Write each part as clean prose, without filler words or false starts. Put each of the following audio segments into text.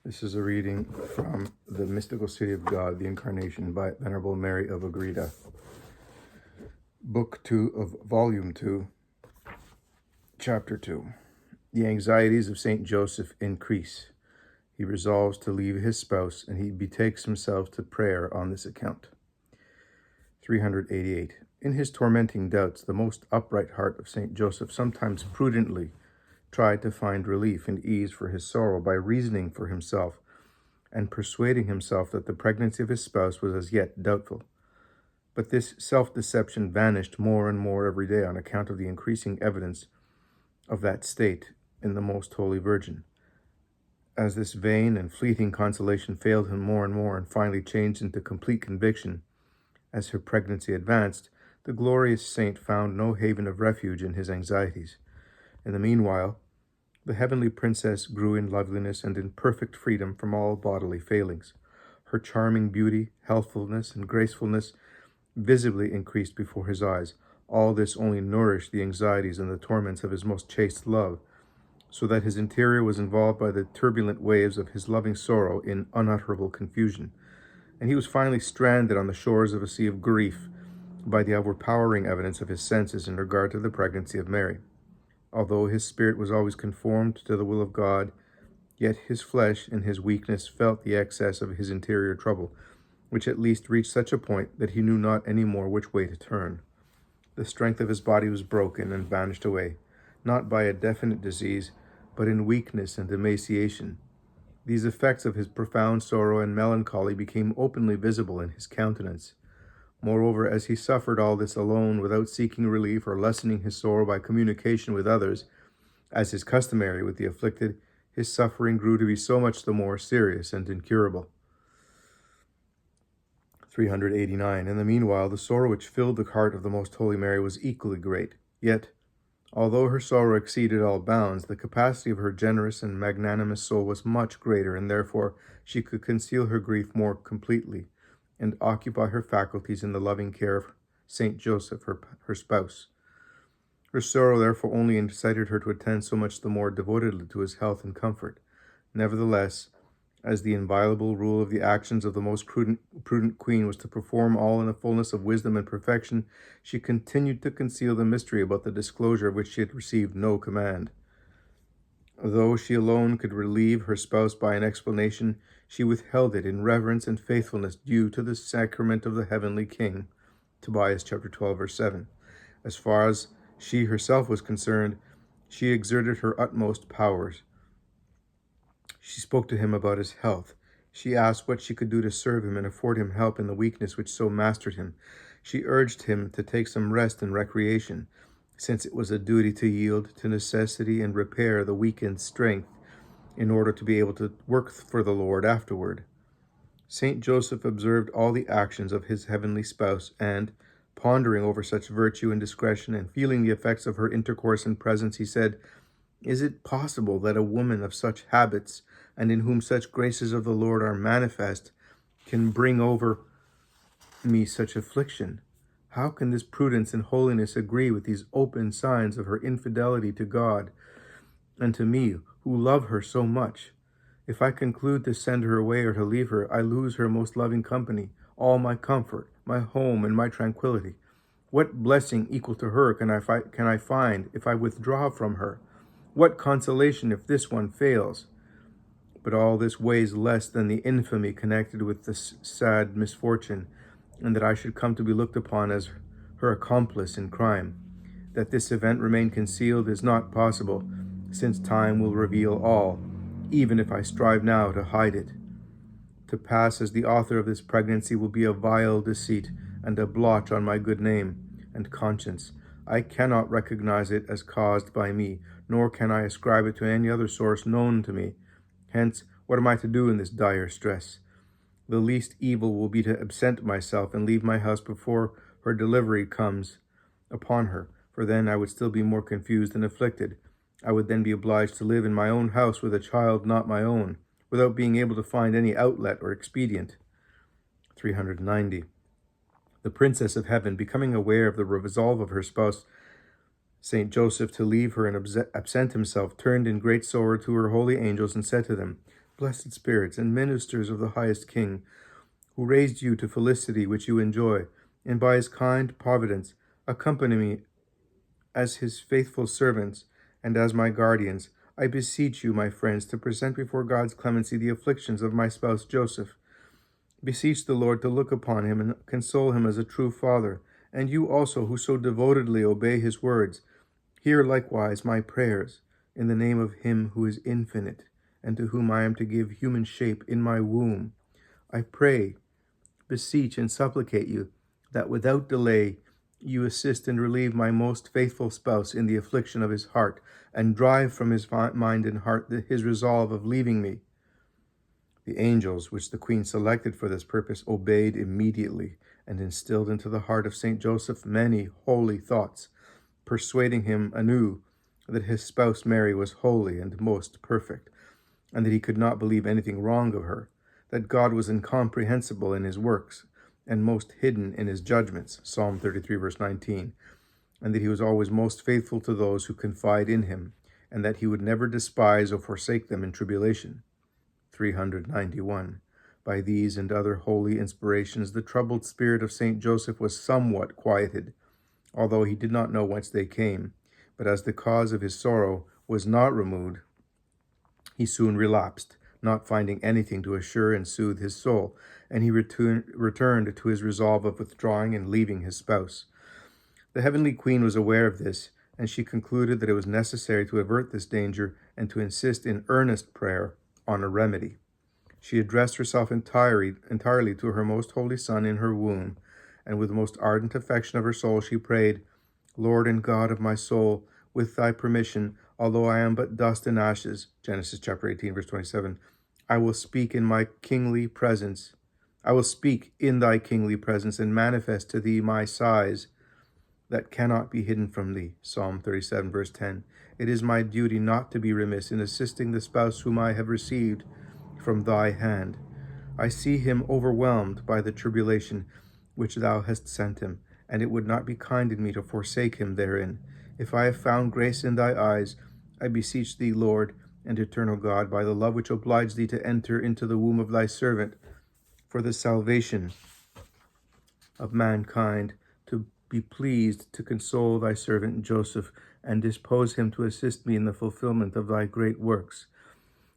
This is a reading from The Mystical City of God, the Incarnation by Venerable Mary of Agreda. Book 2 of Volume 2, Chapter 2. The anxieties of Saint Joseph increase. He resolves to leave his spouse, and he betakes himself to prayer on this account. 388. In his tormenting doubts, the most upright heart of Saint Joseph sometimes prudently tried to find relief and ease for his sorrow by reasoning for himself and persuading himself that the pregnancy of his spouse was as yet doubtful. But this self-deception vanished more and more every day on account of the increasing evidence of that state in the Most Holy Virgin. As this vain and fleeting consolation failed him more and more and finally changed into complete conviction as her pregnancy advanced, the glorious saint found no haven of refuge in his anxieties. In the meanwhile, the heavenly princess grew in loveliness and in perfect freedom from all bodily failings. Her charming beauty, healthfulness, and gracefulness visibly increased before his eyes. All this only nourished the anxieties and the torments of his most chaste love, so that his interior was involved by the turbulent waves of his loving sorrow in unutterable confusion. And he was finally stranded on the shores of a sea of grief by the overpowering evidence of his senses in regard to the pregnancy of Mary. Although his spirit was always conformed to the will of God, yet his flesh in his weakness felt the excess of his interior trouble, which at least reached such a point that he knew not any more which way to turn. The strength of his body was broken and vanished away, not by a definite disease, but in weakness and emaciation. These effects of his profound sorrow and melancholy became openly visible in his countenance. Moreover, as he suffered all this alone, without seeking relief or lessening his sorrow by communication with others, as is customary with the afflicted, his suffering grew to be so much the more serious and incurable. 389. In the meanwhile, the sorrow which filled the heart of the Most Holy Mary was equally great. Yet, although her sorrow exceeded all bounds, the capacity of her generous and magnanimous soul was much greater, and therefore she could conceal her grief more completely and occupy her faculties in the loving care of Saint Joseph, her spouse. Her sorrow therefore only incited her to attend so much the more devotedly to his health and comfort. Nevertheless, as the inviolable rule of the actions of the most prudent queen was to perform all in the fullness of wisdom and perfection, she continued to conceal the mystery about the disclosure of which she had received no command. Though she alone could relieve her spouse by an explanation, she withheld it in reverence and faithfulness due to the sacrament of the heavenly King. Tobias chapter 12, verse 7. As far as she herself was concerned, she exerted her utmost powers. She spoke to him about his health. She asked what she could do to serve him and afford him help in the weakness which so mastered him. She urged him to take some rest and recreation, since it was a duty to yield to necessity and repair the weakened strength in order to be able to work for the Lord afterward. Saint Joseph observed all the actions of his heavenly spouse, and, pondering over such virtue and discretion and feeling the effects of her intercourse and presence, he said, "Is it possible that a woman of such habits and in whom such graces of the Lord are manifest can bring over me such affliction? How can this prudence and holiness agree with these open signs of her infidelity to God and to me, who love her so much? If I conclude to send her away or to leave her, I lose her most loving company, all my comfort, my home, and my tranquility. What blessing equal to her can I find if I withdraw from her? What consolation if this one fails? But all this weighs less than the infamy connected with this sad misfortune, and that I should come to be looked upon as her accomplice in crime. That this event remain concealed is not possible, since time will reveal all, even if I strive now to hide it. To pass as the author of this pregnancy will be a vile deceit and a blotch on my good name and conscience. I cannot recognize it as caused by me, nor can I ascribe it to any other source known to me. Hence, what am I to do in this dire stress? The least evil will be to absent myself and leave my house before her delivery comes upon her, for then I would still be more confused and afflicted. I would then be obliged to live in my own house with a child not my own, without being able to find any outlet or expedient." 390. The Princess of Heaven, becoming aware of the resolve of her spouse, Saint Joseph, to leave her and absent himself, turned in great sorrow to her holy angels and said to them, blessed spirits, and ministers of the highest King, who raised you to felicity which you enjoy, and by his kind providence accompany me as his faithful servants and as my guardians, I beseech you, my friends, to present before God's clemency the afflictions of my spouse Joseph. Beseech the Lord to look upon him and console him as a true father, and you also, who so devotedly obey his words, hear likewise my prayers, in the name of him who is infinite, and to whom I am to give human shape in my womb. I pray, beseech, and supplicate you, that without delay you assist and relieve my most faithful spouse in the affliction of his heart, and drive from his mind and heart his resolve of leaving me. The angels, which the queen selected for this purpose, obeyed immediately, and instilled into the heart of Saint Joseph many holy thoughts, persuading him anew that his spouse Mary was holy and most perfect, and that he could not believe anything wrong of her, that God was incomprehensible in his works, and most hidden in his judgments, Psalm 33, verse 19, and that he was always most faithful to those who confide in him, and that he would never despise or forsake them in tribulation, 391. By these and other holy inspirations, the troubled spirit of Saint Joseph was somewhat quieted, although he did not know whence they came, but as the cause of his sorrow was not removed, he soon relapsed, not finding anything to assure and soothe his soul, and he returned to his resolve of withdrawing and leaving his spouse. The heavenly queen was aware of this, and she concluded that it was necessary to avert this danger and to insist in earnest prayer on a remedy. She addressed herself entirely to her most holy Son in her womb, and with the most ardent affection of her soul she prayed, Lord and God of my soul, with thy permission, although I am but dust and ashes, Genesis chapter 18, verse 27, I will speak in thy kingly presence and manifest to thee my sighs that cannot be hidden from thee, Psalm 37, verse 10. It is my duty not to be remiss in assisting the spouse whom I have received from thy hand. I see him overwhelmed by the tribulation which thou hast sent him, and it would not be kind in me to forsake him therein. If I have found grace in thy eyes, I beseech thee, Lord and eternal God, by the love which obliged thee to enter into the womb of thy servant, for the salvation of mankind, to be pleased to console thy servant Joseph, and dispose him to assist me in the fulfillment of thy great works.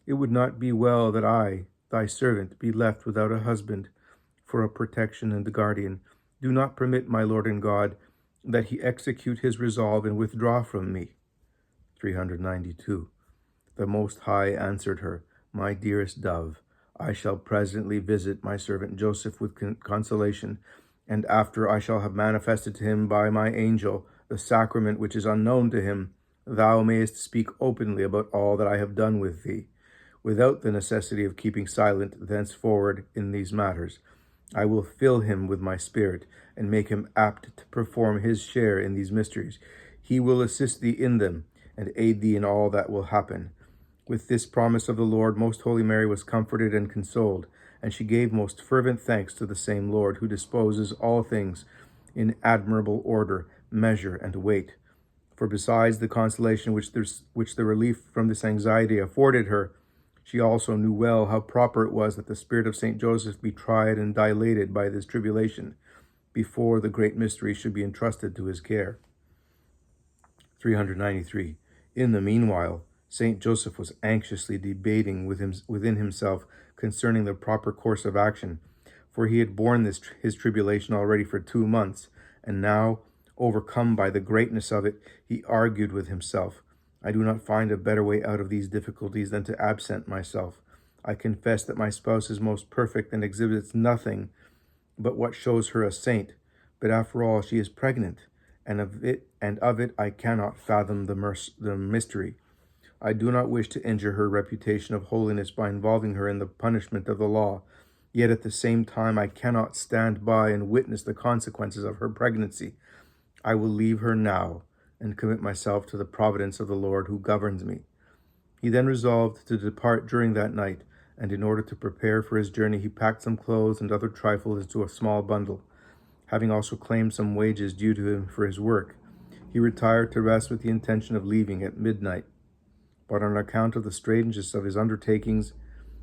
It would not be well that I, thy servant, be left without a husband for a protection and a guardian. Do not permit, my Lord and God, that he execute his resolve and withdraw from me. 392. The Most High answered her, My dearest dove, I shall presently visit my servant Joseph with consolation, and after I shall have manifested to him by my angel the sacrament which is unknown to him, thou mayest speak openly about all that I have done with thee, without the necessity of keeping silent thenceforward in these matters. I will fill him with my spirit, and make him apt to perform his share in these mysteries. He will assist thee in them, and aid thee in all that will happen. With this promise of the Lord, most Holy Mary was comforted and consoled, and she gave most fervent thanks to the same Lord, who disposes all things in admirable order, measure, and weight. For besides the consolation which the relief from this anxiety afforded her, she also knew well how proper it was that the spirit of Saint Joseph be tried and dilated by this tribulation, before the great mystery should be entrusted to his care. 393. In the meanwhile, Saint Joseph was anxiously debating within himself concerning the proper course of action, for he had borne his tribulation already for 2 months, and now, overcome by the greatness of it, he argued with himself, I do not find a better way out of these difficulties than to absent myself. I confess that my spouse is most perfect and exhibits nothing but what shows her a saint, but after all she is pregnant, and of it I cannot fathom the mystery. I do not wish to injure her reputation of holiness by involving her in the punishment of the law, yet at the same time I cannot stand by and witness the consequences of her pregnancy. I will leave her now, and commit myself to the providence of the Lord who governs me. He then resolved to depart during that night, and in order to prepare for his journey, he packed some clothes and other trifles into a small bundle. Having also claimed some wages due to him for his work, he retired to rest with the intention of leaving at midnight. But on account of the strangeness of his undertakings,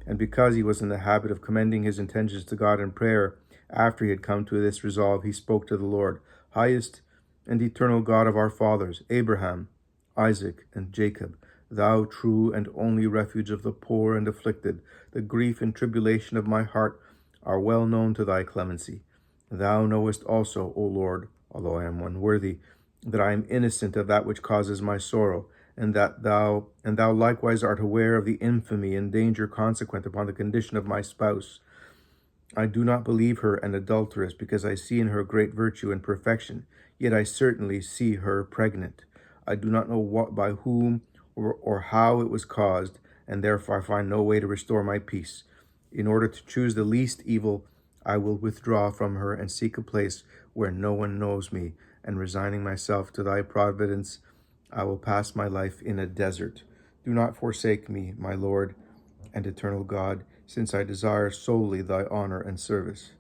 And because he was in the habit of commending his intentions to God in prayer, after he had come to this resolve, he spoke to the Lord, "Highest and eternal God of our fathers, Abraham, Isaac, and Jacob, thou true and only refuge of the poor and afflicted, the grief and tribulation of my heart are well known to thy clemency. Thou knowest also, O Lord, although I am unworthy, that I am innocent of that which causes my sorrow, and thou likewise art aware of the infamy and danger consequent upon the condition of my spouse. I do not believe her an adulteress, because I see in her great virtue and perfection, yet I certainly see her pregnant. I do not know what, by whom, or how it was caused, and therefore I find no way to restore my peace. In order to choose the least evil, I will withdraw from her and seek a place where no one knows me, and resigning myself to thy providence, I will pass my life in a desert. Do not forsake me, my Lord and eternal God, since I desire solely thy honor and service."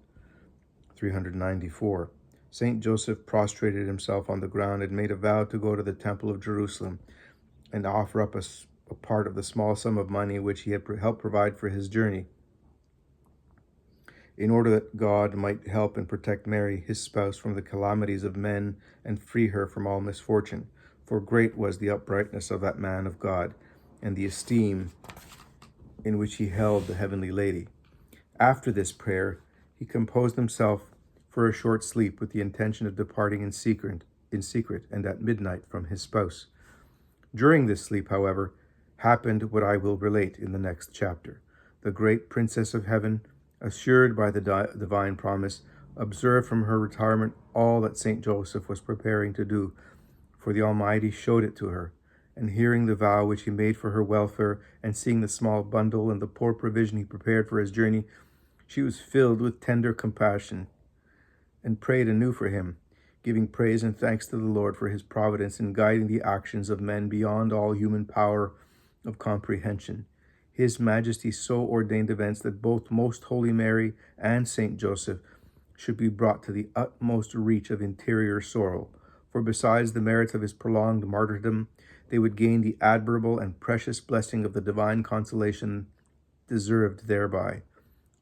394. Saint Joseph prostrated himself on the ground and made a vow to go to the temple of Jerusalem and offer up a part of the small sum of money which he had helped provide for his journey, in order that God might help and protect Mary, his spouse, from the calamities of men and free her from all misfortune. For great was the uprightness of that man of God, and the esteem in which he held the heavenly lady. After this prayer, he composed himself for a short sleep with the intention of departing in secret and at midnight from his spouse. During this sleep, however, happened what I will relate in the next chapter. The great Princess of Heaven, assured by the divine promise, observed from her retirement all that Saint Joseph was preparing to do, for the Almighty showed it to her. And hearing the vow which he made for her welfare, and seeing the small bundle and the poor provision he prepared for his journey, she was filled with tender compassion, and prayed anew for him, giving praise and thanks to the Lord for his providence in guiding the actions of men beyond all human power of comprehension. His Majesty so ordained events that both Most Holy Mary and Saint Joseph should be brought to the utmost reach of interior sorrow, for besides the merits of his prolonged martyrdom, they would gain the admirable and precious blessing of the divine consolation deserved thereby.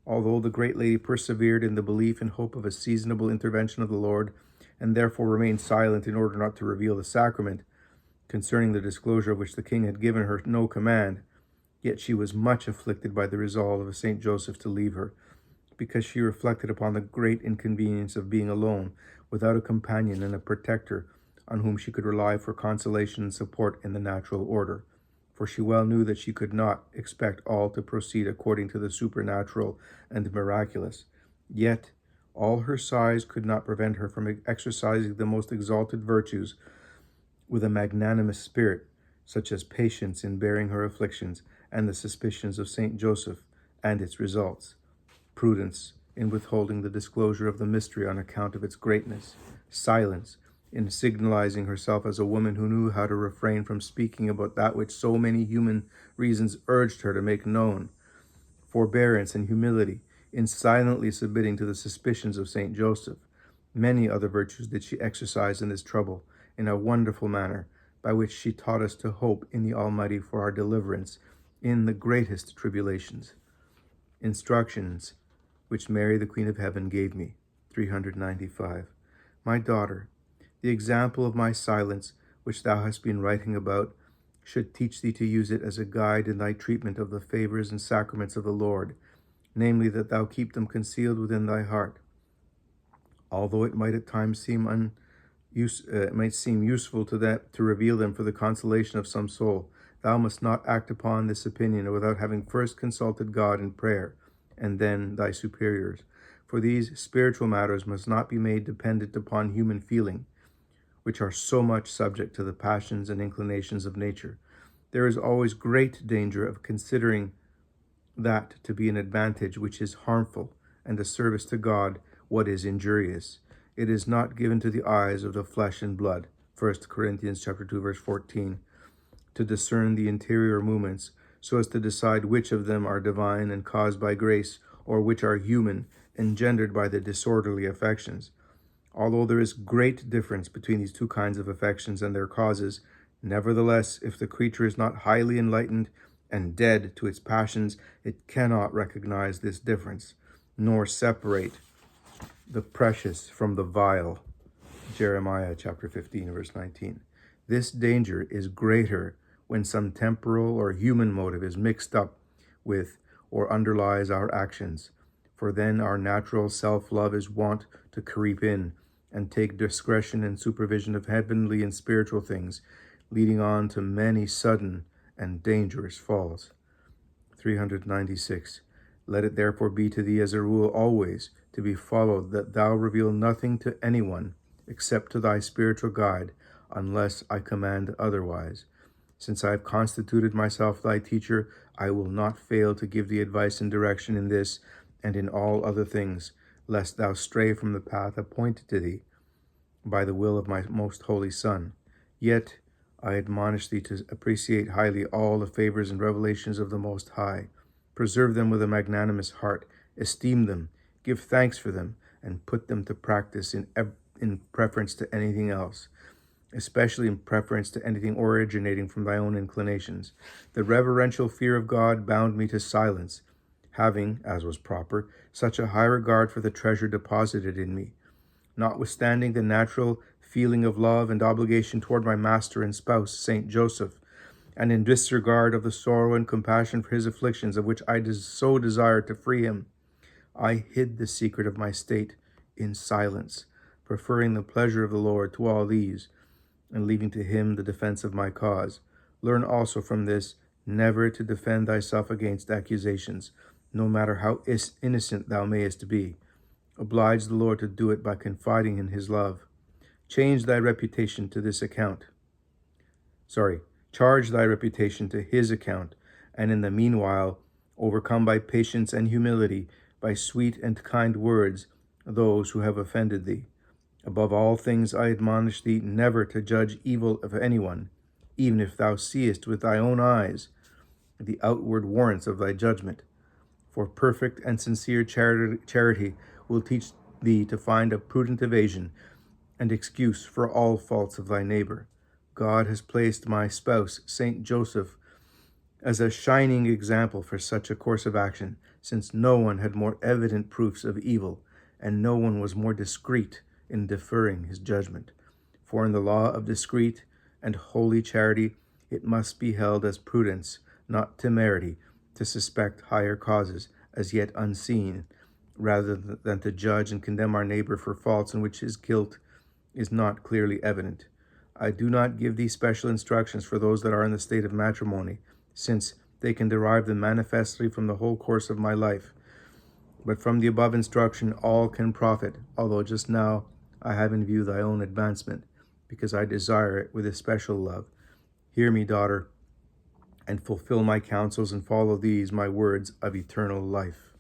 Although the great lady persevered in the belief and hope of a seasonable intervention of the Lord, and therefore remained silent in order not to reveal the sacrament, concerning the disclosure of which the king had given her no command, yet she was much afflicted by the resolve of Saint Joseph to leave her, because she reflected upon the great inconvenience of being alone, without a companion and a protector on whom she could rely for consolation and support in the natural order. For she well knew that she could not expect all to proceed according to the supernatural and miraculous. Yet all her sighs could not prevent her from exercising the most exalted virtues with a magnanimous spirit, such as patience in bearing her afflictions, and the suspicions of Saint Joseph and its results, prudence in withholding the disclosure of the mystery on account of its greatness, silence in signalizing herself as a woman who knew how to refrain from speaking about that which so many human reasons urged her to make known, forbearance and humility in silently submitting to the suspicions of Saint Joseph. Many other virtues did she exercise in this trouble, in a wonderful manner, by which she taught us to hope in the Almighty for our deliverance in the greatest tribulations. Instructions which Mary, the Queen of Heaven, gave me. 395. My daughter, the example of my silence, which thou hast been writing about, should teach thee to use it as a guide in thy treatment of the favors and sacraments of the Lord, namely, that thou keep them concealed within thy heart. Although it might at times seem useful to reveal them for the consolation of some soul, thou must not act upon this opinion without having first consulted God in prayer, and then thy superiors. For these spiritual matters must not be made dependent upon human feeling, which are so much subject to the passions and inclinations of nature. There is always great danger of considering that to be an advantage which is harmful, and a service to God what is injurious. It is not given to the eyes of the flesh and blood, 1 Corinthians chapter 2, verse 14, to discern the interior movements, so as to decide which of them are divine and caused by grace, or which are human, engendered by the disorderly affections. Although there is great difference between these two kinds of affections and their causes, nevertheless, if the creature is not highly enlightened, and dead to its passions, it cannot recognize this difference, nor separate the precious from the vile. Jeremiah chapter 15, verse 19. This danger is greater when some temporal or human motive is mixed up with or underlies our actions, for then our natural self-love is wont to creep in and take discretion and supervision of heavenly and spiritual things, leading on to many sudden and dangerous falls. 396. Let it therefore be to thee as a rule always to be followed, that thou reveal nothing to anyone except to thy spiritual guide, unless I command otherwise. Since I have constituted myself thy teacher, I will not fail to give thee advice and direction in this and in all other things, lest thou stray from the path appointed to thee by the will of my most holy Son. Yet I admonish thee to appreciate highly all the favors and revelations of the Most High. Preserve them with a magnanimous heart, esteem them, give thanks for them, and put them to practice in preference to anything else, especially in preference to anything originating from thy own inclinations. The reverential fear of God bound me to silence, having, as was proper, such a high regard for the treasure deposited in me. Notwithstanding the natural feeling of love and obligation toward my master and spouse, Saint Joseph, and in disregard of the sorrow and compassion for his afflictions, of which I so desired to free him, I hid the secret of my state in silence, preferring the pleasure of the Lord to all these, and leaving to him the defense of my cause. Learn also from this never to defend thyself against accusations, no matter how innocent thou mayest be. Oblige the Lord to do it by confiding in his love. Charge thy reputation to his account, and in the meanwhile overcome by patience and humility, by sweet and kind words, those who have offended thee. Above all things I admonish thee never to judge evil of anyone, even if thou seest with thy own eyes the outward warrants of thy judgment. For perfect and sincere charity will teach thee to find a prudent evasion and excuse for all faults of thy neighbor. God has placed my spouse, Saint Joseph, as a shining example for such a course of action, since no one had more evident proofs of evil, and no one was more discreet in deferring his judgment. For in the law of discreet and holy charity, it must be held as prudence, not temerity, to suspect higher causes, as yet unseen, rather than to judge and condemn our neighbor for faults in which his guilt is not clearly evident. I do not give thee special instructions for those that are in the state of matrimony, since they can derive them manifestly from the whole course of my life. But from the above instruction all can profit, although just now I have in view thy own advancement, because I desire it with especial love. Hear me, daughter, and fulfill my counsels, and follow these my words of eternal life.